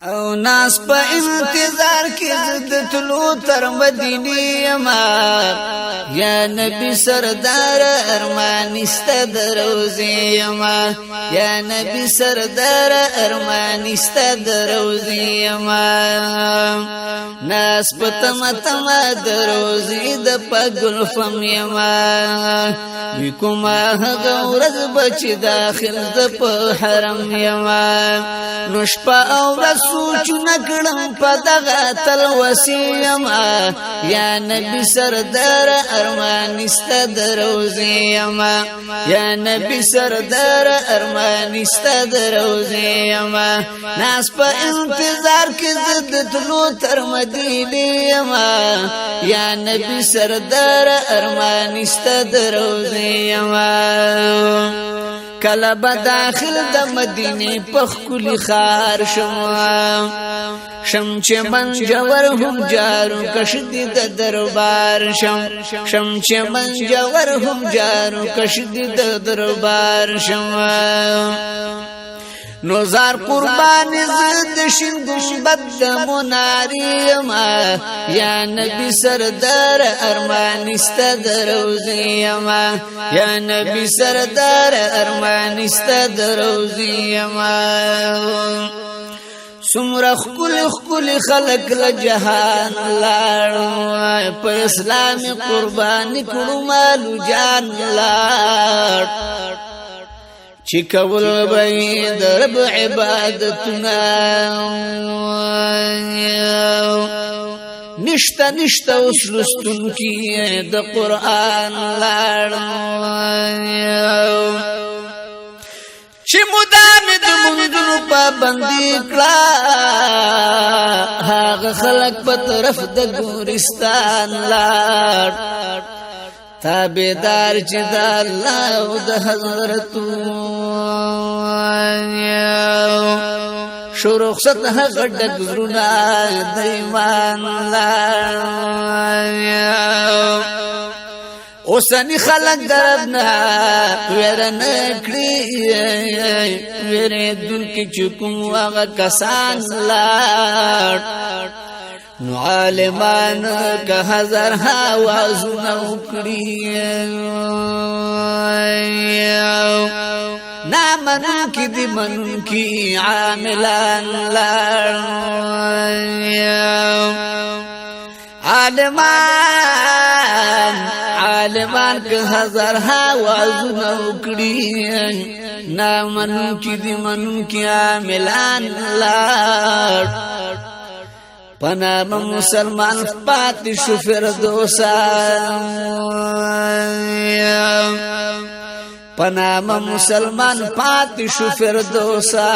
او ناس په انتظار کې زد تلو تر مدینه یما یا نبی سردار ارمان است دروزه یما یا نبی سردار ارمان است دروزه یما ناس په تم دروزه د پګل فم یما وکما غورز بچ داخل د په حرم یما نشپا او سوچ نکړم په دغه تل وسیما یا نبی سردار ارمان است دروزه یما یا نبی سردار ارمان است دروزه یما ناس په انتظار کې زد تلو تر مدینه یما یا نبی سردار ارمان است دروزه یما کله بداخل د مدینه په خلی خار شم چې من جوور هم جارو کشدی د دربار شم چې من جوور هم جارو کشدی د دربار نوزار قربان زد شین گنبد د مناریم یا نبی سردار ارمان است دروزه یما یا نبی سردار ارمان است دروزه یما سمرخ کل خلق لجهان لار په اسلام قربانی کړو مالو جان لار چې کول به درب عبادتنا نشتا وسلستون کی د قران لاړ چې مدام د منځونو پابندي کړه هغه خلق په طرف د ګورستان لاړ تابیدار چې د الله او د حضرت شو رخصت هغه ډګرونه د ایمان لار اوسنی خلق دربنا ورن کړی ورې دن کې چکم هغه کسان لار نو عالمان که هزار آوازونه وکړي نامنون کی دی منون کی عاملان لار عالمان که هزار آوازونه وکړي نامنون کی دی منون کی عاملان لار پنام مسلمان پاتی شو فردوسا پنام مسلمان پاتی شو فردوسا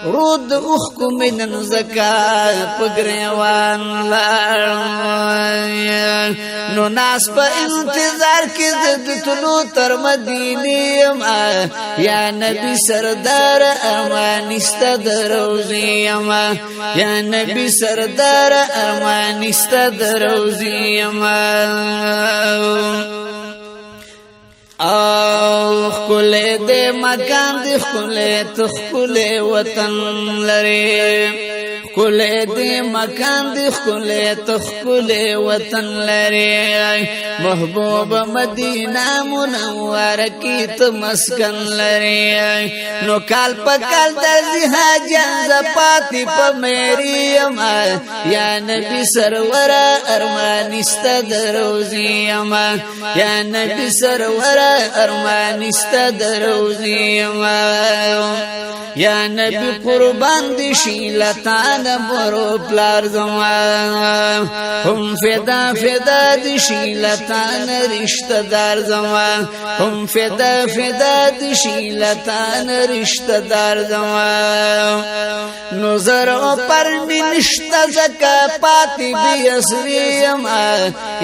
رود اخکو من زکا پگریوان لار نو ناس پا انتظار کی زد تلو تر مدینه یا نبی سردار ارمان است دروزه یما یا نبی سردار ارمان است دروزه یما او خله دې مکان دې خله ته خله وطن لري خله دې مکان دې خله ته خله وطن لري محبوب مدینه منوره کې ته مسکن لري نو کال پکال د زهاجان زپاتی په مریم یا نبی سرور ارمان است دروزه یما یا نبی سرور ارمان است دروزه یما یا نبی قربان دی شیلتان برو پلار زمان هم فدا دی شیلتان رشتہ دار زمان هم فدا دی شیلتان رشتہ دار زمان نظر او پر می نشتا زکا پاتی بی اسری یما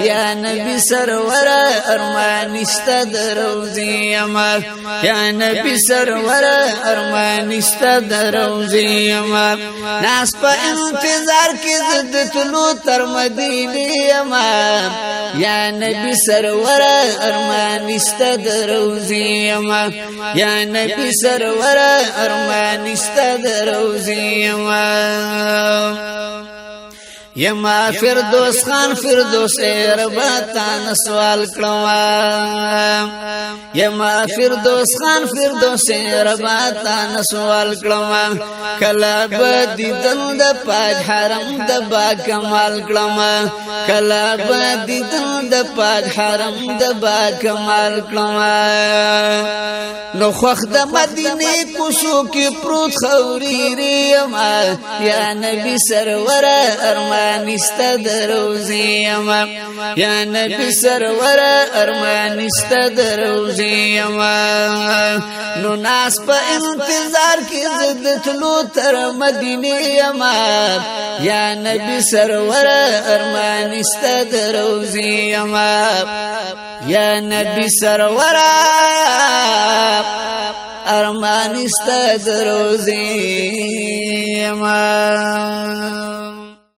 یا نبی سرور ارمان است دروزه یما یا نبی سرور ارمان است ارمانستا دروزی یما ناس پا انتظار کی زد تلو تر مدینی یما یا نبی سرور ارمانستا دروزی یما یا نبی سرور ارمانستا دروزی یما یما فردوس خان فردوس رباتا سوال کړم یما فردوس خان فردوس رباتا سوال کړم کلا بدی دند پاک حرم د با کمال کړم کلا بدی دند پاک حرم د با کمال کړم نو خوخ د مدینه کوشو کې پروت خوري یما یا نبی سرور ارمانستا دروزی یما یا نبی سرور ارمانستا دروزی یما نو ناس پا انتظار کی زد تلو تر مدینی یما یا نبی سرور ارمانستا دروزی یما یا نبی سرور ارمانستا دروزی یما